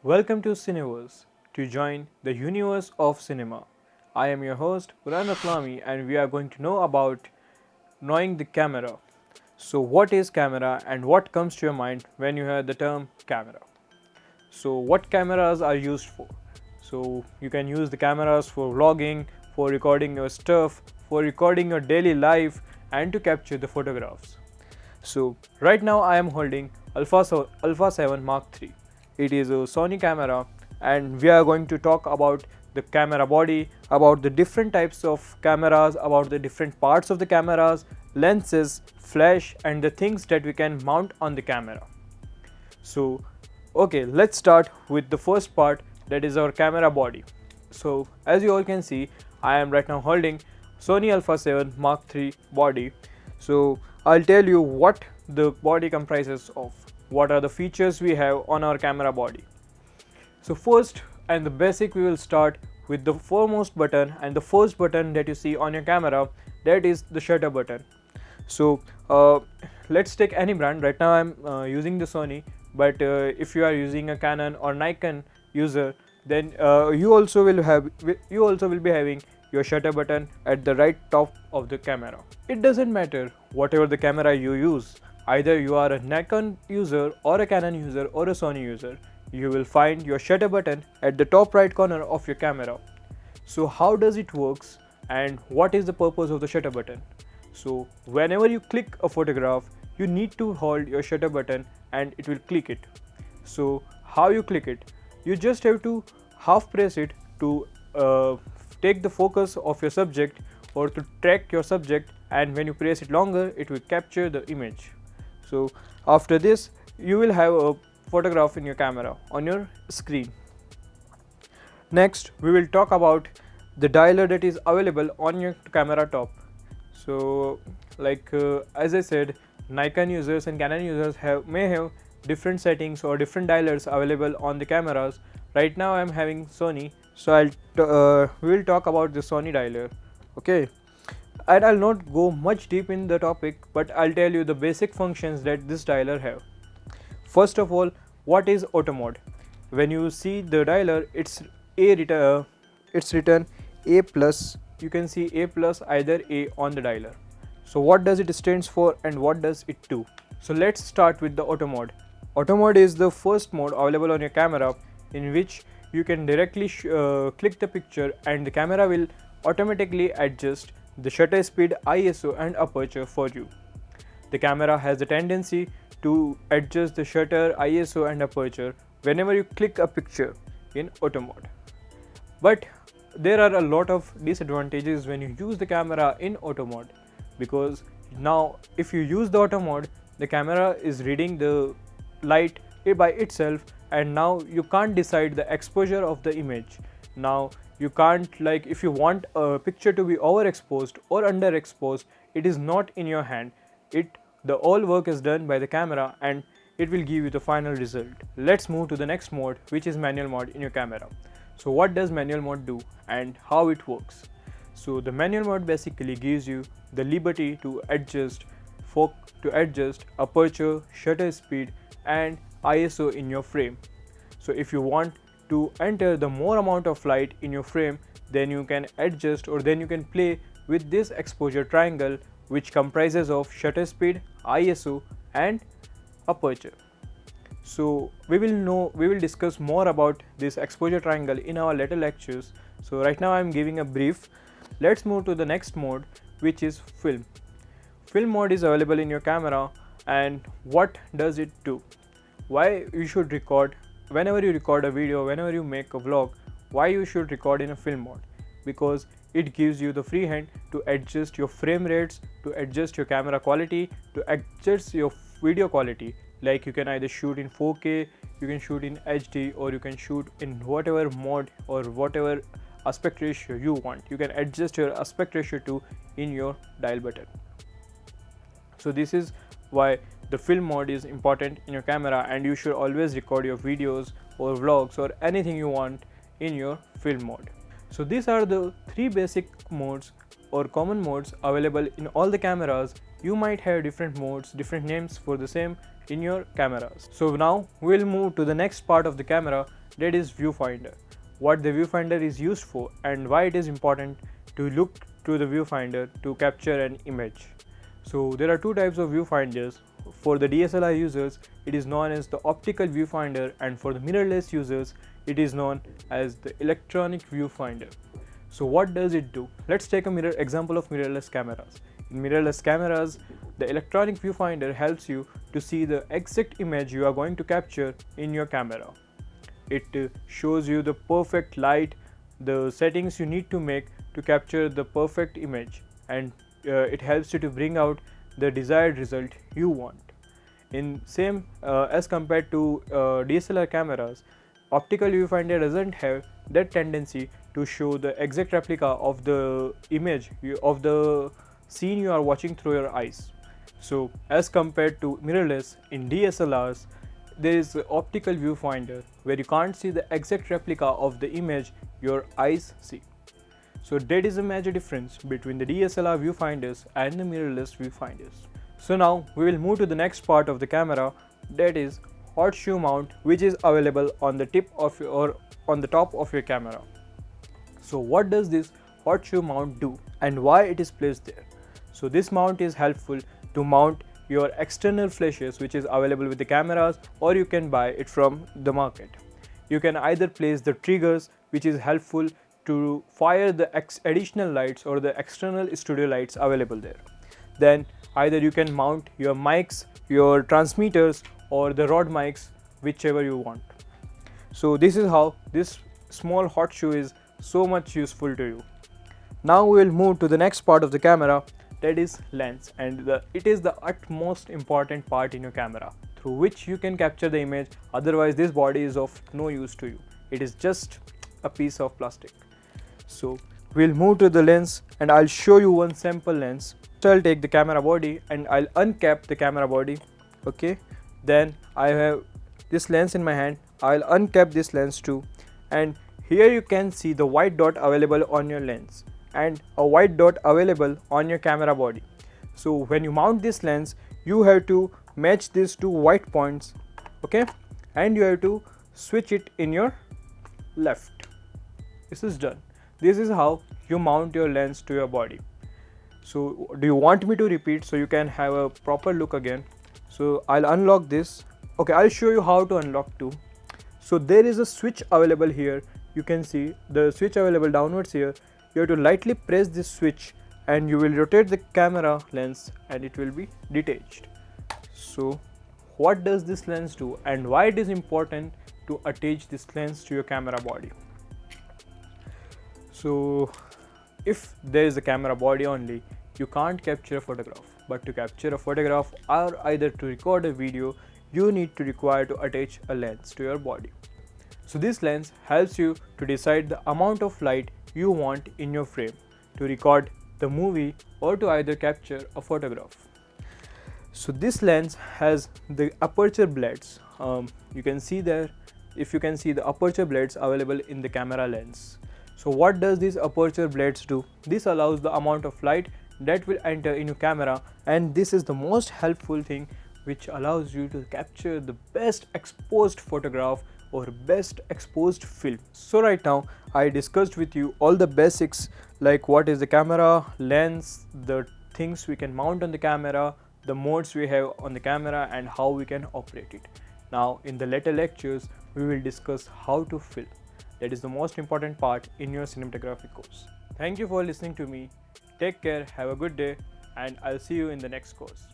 Welcome to Cineverse, to join the universe of cinema. I am your host Burhan Ratlami, and we are going to know about knowing the camera. So what is camera and what comes to your mind when you hear the term camera? So what cameras are used for? So you can use the cameras for vlogging, for recording your stuff, for recording your daily life, and to capture the photographs. So right now I am holding Alpha 7 Mark III. It is a Sony camera, and we are going to talk about the camera body, about the different types of cameras, about the different parts of the cameras, lenses, flash, and the things that we can mount on the camera. So okay, let's start with the first part, that is our camera body. So as you all can see, I am right now holding Sony Alpha 7 Mark III body. So I'll tell you what the body comprises of, what are the features we have on our camera body. So first and the basic, we will start with the foremost button, and the first button that you see on your camera, that is the shutter button. So let's take any brand. Right now I'm using the Sony, but if you are using a Canon or Nikon user, then you also will be having your shutter button at the right top of the camera. It doesn't matter whatever the camera you use, either you are a Nikon user or a Canon user or a Sony user, you will find your shutter button at the top right corner of your camera. So how does it works and what is the purpose of the shutter button? So whenever you click a photograph, you need to hold your shutter button and it will click it. So how you click it? You just have to half press it to take the focus of your subject or to track your subject, and when you press it longer, it will capture the image. So after this, you will have a photograph in your camera on your screen. Next, we will talk about the dialer that is available on your camera top. So like as I said, Nikon users and Canon users may have different settings or different dialers available on the cameras. Right now I am having Sony, so we will talk about the Sony dialer. Okay, and I'll not go much deep in the topic, but I'll tell you the basic functions that this dialer have. First of all, what is auto mode? When you see the dialer, it's written A plus. You can see A plus, either A on the dialer. So what does it stands for and what does it do? So let's start with the auto mode. Auto mode is the first mode available on your camera in which you can directly click the picture and the camera will automatically adjust the shutter speed, ISO and aperture for you. The camera has a tendency to adjust the shutter, ISO and aperture whenever you click a picture in auto mode. But there are a lot of disadvantages when you use the camera in auto mode, because now if you use the auto mode, the camera is reading the light by itself, and now you can't decide the exposure of the image. Now you can't, like, if you want a picture to be overexposed or underexposed, it is not in your hand. The all work is done by the camera and it will give you the final result. Let's move to the next mode, which is manual mode in your camera. So what does manual mode do and how it works? So the manual mode basically gives you the liberty to adjust aperture, shutter speed and ISO in your frame. So if you want to enter the more amount of light in your frame, then you can adjust, or then you can play with this exposure triangle, which comprises of shutter speed, ISO and aperture. So we will discuss more about this exposure triangle in our later lectures. So right now I am giving a brief. Let's move to the next mode, which is film. Film mode is available in your camera, and what does it do? Why you should record, whenever you record a video, whenever you make a vlog, why you should record in a film mode? Because it gives you the free hand to adjust your frame rates, to adjust your camera quality, to adjust your video quality. Like you can either shoot in 4K, you can shoot in HD, or you can shoot in whatever mode or whatever aspect ratio you want. You can adjust your aspect ratio to in your dial button. So this is why the film mode is important in your camera, and you should always record your videos or vlogs or anything you want in your film mode. So these are the three basic modes or common modes available in all the cameras. You might have different modes, different names for the same in your cameras. So now we'll move to the next part of the camera, that is viewfinder. What the viewfinder is used for and why it is important to look to the viewfinder to capture an image. So there are two types of viewfinders. For the DSLR users, it is known as the optical viewfinder, and for the mirrorless users, it is known as the electronic viewfinder. So what does it do? Let's take a example of mirrorless cameras. In mirrorless cameras, the electronic viewfinder helps you to see the exact image you are going to capture in your camera. It shows you the perfect light, the settings you need to make to capture the perfect image, and it helps you to bring out the desired result you want. In same as compared to DSLR cameras, optical viewfinder doesn't have that tendency to show the exact replica of the image of the scene you are watching through your eyes. So as compared to mirrorless, in DSLRs there is an optical viewfinder where you can't see the exact replica of the image your eyes see. So that is a major difference between the DSLR viewfinders and the mirrorless viewfinders. So now we will move to the next part of the camera, that is horseshoe mount, which is available on the tip of or on the top of your camera. So what does this horseshoe mount do and why it is placed there? So this mount is helpful to mount your external flashes, which is available with the cameras, or you can buy it from the market. You can either place the triggers, which is helpful to fire the additional lights or the external studio lights available there. Then either you can mount your mics, your transmitters, or the rod mics, whichever you want. So this is how this small horseshoe is so much useful to you. Now we will move to the next part of the camera, that is lens, and it is the utmost important part in your camera through which you can capture the image. Otherwise this body is of no use to you. It is just a piece of plastic. So we'll move to the lens and I'll show you one sample lens. So I'll take the camera body and I'll uncap the camera body. Okay, then I have this lens in my hand. I'll uncap this lens too, and here you can see the white dot available on your lens and a white dot available on your camera body. So when you mount this lens, you have to match these two white points, okay, and you have to switch it in your left. This is done. This is how you mount your lens to your body. So do you want me to repeat so you can have a proper look again? So I'll unlock this. Okay, I'll show you how to unlock too. So there is a switch available here. You can see the switch available downwards here. You have to lightly press this switch and you will rotate the camera lens and it will be detached. So what does this lens do and why it is important to attach this lens to your camera body? So if there is a camera body only, you can't capture a photograph, but to capture a photograph or either to record a video, you need to require to attach a lens to your body. So this lens helps you to decide the amount of light you want in your frame to record the movie or to either capture a photograph. So this lens has the aperture blades. You can see there, if you can see the aperture blades available in the camera lens. So what does these aperture blades do? This allows the amount of light that will enter in your camera, and this is the most helpful thing which allows you to capture the best exposed photograph or best exposed film. So right now I discussed with you all the basics, like what is the camera, lens, the things we can mount on the camera, the modes we have on the camera, and how we can operate it. Now in the later lectures we will discuss how to film. That is the most important part in your cinematography course. Thank you for listening to me. Take care, have a good day, and I'll see you in the next course.